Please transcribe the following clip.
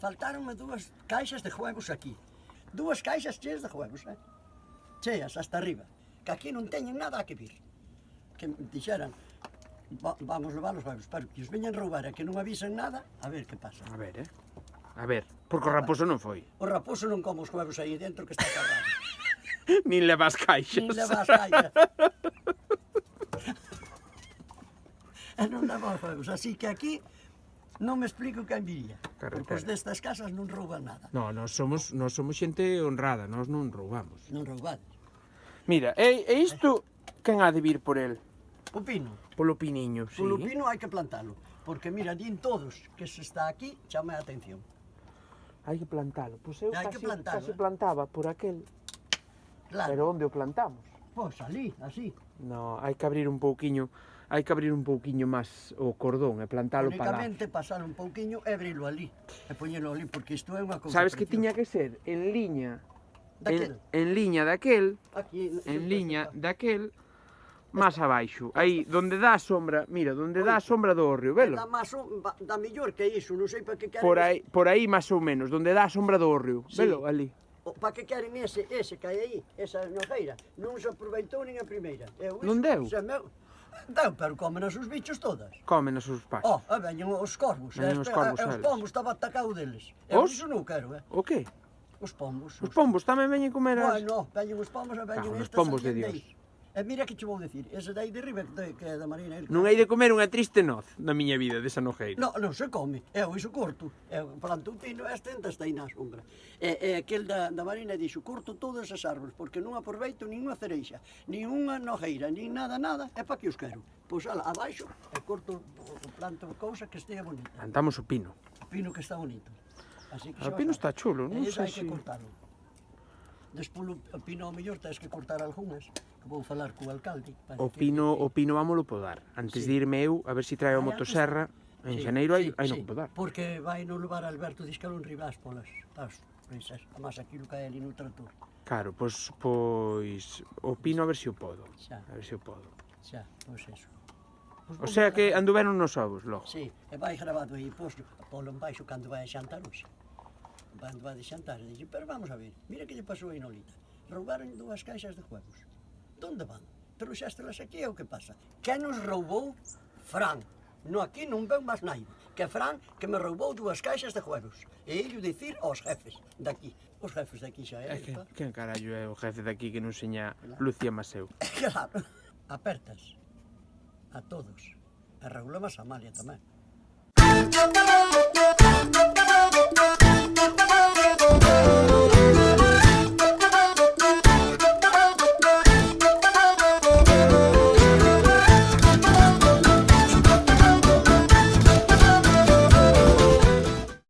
faltaronme 2 caixas de huevos aquí. 2 caixas cheas de huevos, cheas hasta arriba. Que aquí non teñen nada a que vir. Que me dixeran, vamos levar os huevos, pero que os veñan roubar e que non avisen nada, a ver que pasa. A ver, porque o raposo non foi. O raposo non come os huevos aí dentro que está cargado. Nin leva as caixas. Nin leva as caixas. E non leva os huevos, así que aquí non me explico quen viría. Porque os destas casas non rouban nada. No, nós somos xente honrada, nós non roubamos. Non roubades. Mira, e isto, quen ha de vir por el? O pino. Polo piniño, sí. Polo pino hai que plantalo. Porque mira, din todos que se está aquí, chame a atención. Hai que plantalo. Pois eu Hai que plantalo, casi plantaba por aquel. Claro. Pero onde o plantamos? Pois ali, así. No, hai que abrir un pouquiño máis o cordón e plantalo para lá. Únicamente pasar un pouquiño e abrilo ali. E poñelo ali, porque isto é unha cousa. Sabes que preciosa. tiña que ser en liña Daquel. en liña daquel, Aquí, daquel, máis abaixo. Aí, donde dá a sombra, mira, donde dá a sombra do hórreo, velo? Da mellor que iso, non sei para que queren. Por aí máis ou menos, donde dá a sombra do hórreo, Sí. velo, ali. Para que queren ese que hai aí, esa nojeira. Non se aproveitou nin a primeira. Non deu? Deu, pero comen os bichos todas. Comen os seus paxos. Veñen os corvos. Veñen os corvos, os eles. pombos estaba atacado deles. Os? Iso non quero, O que? Os pombos. Os pombos tamén veñen comer as... Bueno, veñen os pombos e veñen Os estas. pombos de salían Dios. dai. E mira que che vou dicir, ese dai de riba que é da Marina. Non hei de comer unha triste noz na miña vida desa nojeira. Non se come, eu iso corto. Eu planto un pino e este está aí na sombra. E aquel da Marina dixo, corto todas as árbores, porque non aproveito nin unha cereixa, nin unha nojeira, nin nada, é para que os quero. Pois ala, abaixo, e corto, planto cousa que estea bonita. Plantamos o pino. O pino que está bonito. Así que O pino está chulo, non sei sei que se... cortalo. Despois o pino ao mellor tens que cortar algunhas, que vou falar co alcalde. O pino vámolo podar. Antes de irme eu, a ver se trae a motosserra. En xaneiro hai non podar. Porque vai non levar Alberto Discalón ribás polas presas. Además, aquilo cae ali no trator. Claro, pois o pino a ver se o podo. Xa. A ver se o podo. Xa, pois eso. O sea que anduveron nos ovos logo. Sí, e vai grabado aí posto, polo en baixo cando vai a xantar hoxe. Cando vai de xantar, e dixe, pero vamos a ver, mira que lle pasou aí Nolita. Roubaron 2 caixas de huevos. Donde van? Trouxéstelas aquí é o que pasa. Que nos roubou? Fran. No, aquí non veu máis naido. Que Fran que me roubou 2 caixas de huevos. E ello dicir aos jefes daqui. Os jefes daqui xa é. Quen carallo é o jefe daqui que non seña Lucía Maseu? Claro. Apertas a todos. E regulamos a Amalia tamén.